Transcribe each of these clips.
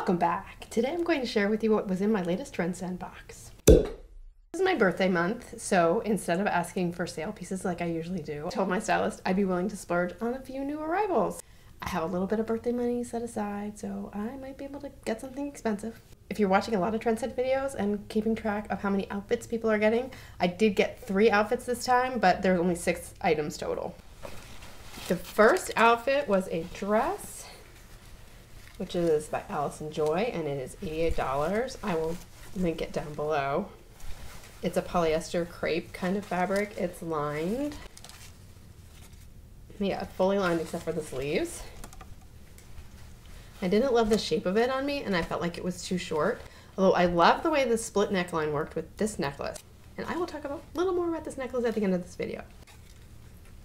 Welcome back. Today I'm going to share with you what was in my latest Trendsend box. This is my birthday month, so instead of asking for sale pieces like I usually do, I told my stylist I'd be willing to splurge on a few new arrivals. I have a little bit of birthday money set aside, so I might be able to get something expensive. If you're watching a lot of Trendsend videos and keeping track of how many outfits people are getting, I did get 3 outfits this time, but there's only 6 items total. The first outfit was a dress, which is by Allison Joy, and it is $88. I will link it down below. It's a polyester crepe kind of fabric. It's lined. Yeah, fully lined except for the sleeves. I didn't love the shape of it on me, and I felt like it was too short. Although I love the way the split neckline worked with this necklace. And I will talk about a little more about this necklace at the end of this video.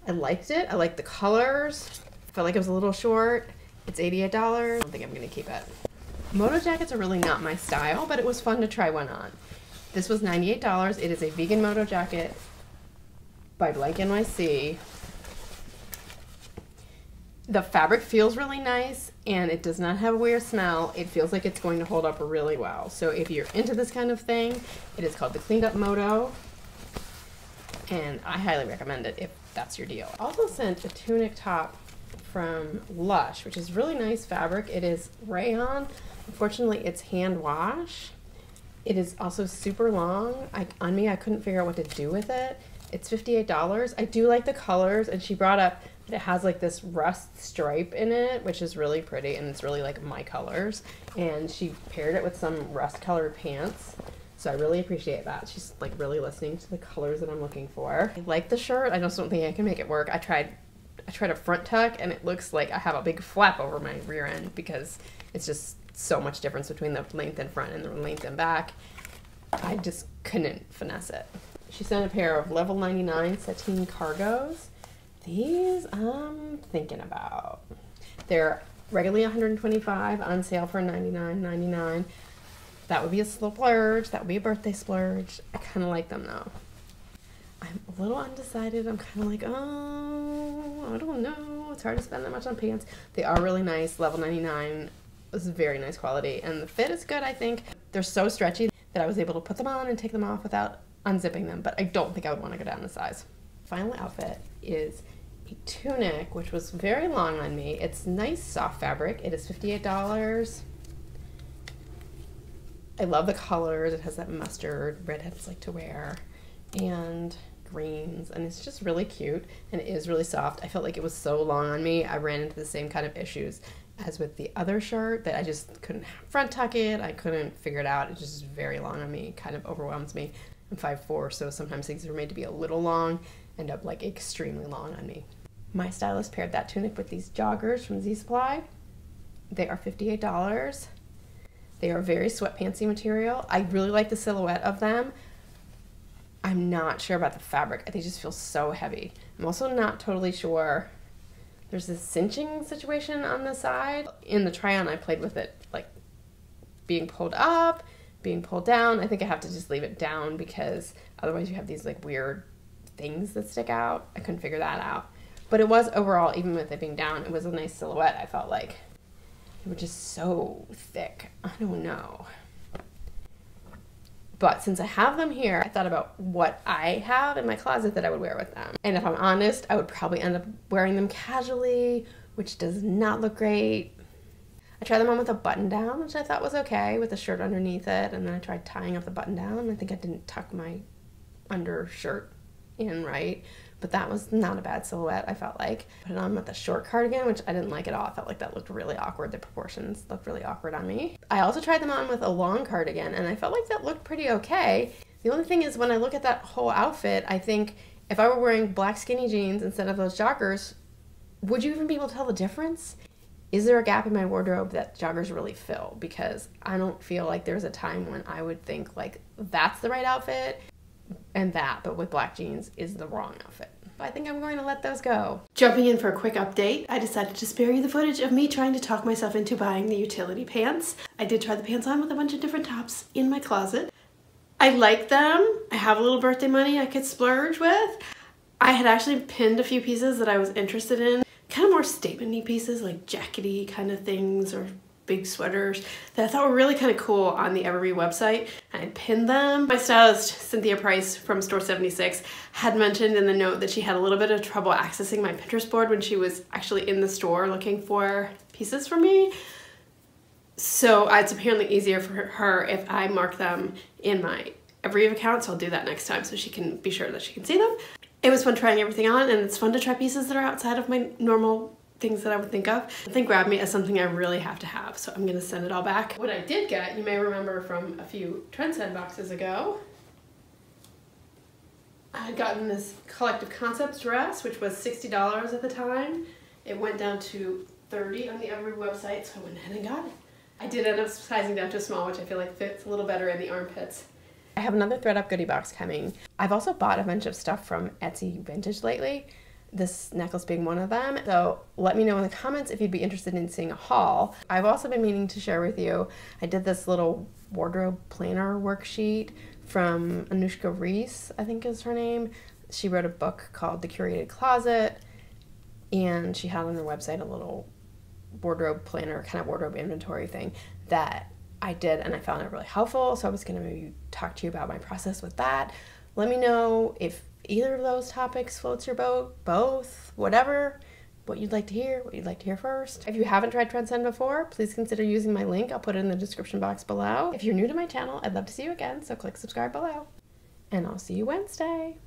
I liked it. I liked the colors. I felt like it was a little short. It's $88. I don't think I'm going to keep it. Moto jackets are really not my style, but it was fun to try one on. This was $98. It is a vegan moto jacket by Blank NYC. The fabric feels really nice, and it does not have a weird smell. It feels like it's going to hold up really well. So if you're into this kind of thing, it is called the Cleaned Up Moto, and I highly recommend it if that's your deal. I also sent a tunic top from Lush, which is really nice fabric. It is rayon. Unfortunately, it's hand wash. It is also super long. On me, I couldn't figure out what to do with it. It's $58. I do like the colors, and she brought up that it has like this rust stripe in it, which is really pretty, and it's really like my colors. And she paired it with some rust colored pants. So I really appreciate that. She's like really listening to the colors that I'm looking for. I like the shirt. I just don't think I can make it work. I tried a front tuck, and it looks like I have a big flap over my rear end because it's just so much difference between the length in front and the length in back. I just couldn't finesse it. She sent a pair of level 99 sateen cargos. These I'm thinking about. They're regularly $125, on sale for $99.99. That would be a splurge. That would be a birthday splurge. I kind of like them though. I'm a little undecided. I'm kind of like, oh, I don't know. It's hard to spend that much on pants. They are really nice. Level 99 is very nice quality, and the fit is good, I think. They're so stretchy that I was able to put them on and take them off without unzipping them, but I don't think I would want to go down the size. Final outfit is a tunic, which was very long on me. It's nice soft fabric. It is $58. I love the colors. It has that mustard redheads like to wear, and greens, and it's just really cute, and it is really soft. I felt like it was so long on me. I ran into the same kind of issues as with the other shirt, that I just couldn't front tuck it. I couldn't figure it out. It's just very long on me. It kind of overwhelms me. I'm 5'4", so sometimes things are made to be a little long end up like extremely long on me. My stylist paired that tunic with these joggers from Z Supply. They are $58. They are very sweatpantsy material. I really like the silhouette of them. I'm not sure about the fabric. They just feel so heavy. I'm also not totally sure. There's this cinching situation on the side. In the try-on, I played with it, like being pulled up, being pulled down. I think I have to just leave it down because otherwise you have these like weird things that stick out. I couldn't figure that out. But it was overall, even with it being down, it was a nice silhouette. I felt like they were just so thick. I don't know. But since I have them here, I thought about what I have in my closet that I would wear with them. And if I'm honest, I would probably end up wearing them casually, which does not look great. I tried them on with a button down, which I thought was okay, with a shirt underneath it. And then I tried tying up the button down. I think I didn't tuck my undershirt in right. But that was not a bad silhouette, I felt like. Put it on with a short cardigan, which I didn't like at all. I felt like that looked really awkward. The proportions looked really awkward on me. I also tried them on with a long cardigan, and I felt like that looked pretty okay. The only thing is, when I look at that whole outfit, I think if I were wearing black skinny jeans instead of those joggers, would you even be able to tell the difference? Is there a gap in my wardrobe that joggers really fill? Because I don't feel like there's a time when I would think like that's the right outfit, and that, but with black jeans, is the wrong outfit. But I think I'm going to let those go. Jumping in for a quick update, I decided to spare you the footage of me trying to talk myself into buying the utility pants. I did try the pants on with a bunch of different tops in my closet. I like them. I have a little birthday money I could splurge with. I had actually pinned a few pieces that I was interested in, kind of more statement-y pieces, like jackety kind of things, or big sweaters that I thought were really kind of cool on the Every website. I pinned them. My stylist, Cynthia Price from Store 76, had mentioned in the note that she had a little bit of trouble accessing my Pinterest board when she was actually in the store looking for pieces for me. So it's apparently easier for her if I mark them in my Every account, so I'll do that next time so she can be sure that she can see them. It was fun trying everything on, and it's fun to try pieces that are outside of my normal things that I would think of. I think Grab Me is something I really have to have, so I'm gonna send it all back. What I did get, you may remember from a few Trendsend boxes ago, I had gotten this Collective Concepts dress, which was $60 at the time. It went down to $30 on the Every website, so I went ahead and got it. I did end up sizing down to a small, which I feel like fits a little better in the armpits. I have another ThredUp goodie box coming. I've also bought a bunch of stuff from Etsy Vintage lately, this necklace being one of them. So let me know in the comments if you'd be interested in seeing a haul. I've also been meaning to share with you, I did this little wardrobe planner worksheet from Anushka Reese, I think is her name. She wrote a book called The Curated Closet, and she had on her website a little wardrobe planner, kind of wardrobe inventory thing that I did, and I found it really helpful, so I was going to maybe talk to you about my process with that. Let me know if either of those topics floats your boat, both, whatever, what you'd like to hear first. If you haven't tried Trendsend before, please consider using my link. I'll put it in the description box below. If you're new to my channel, I'd love to see you again, so click subscribe below. And I'll see you Wednesday.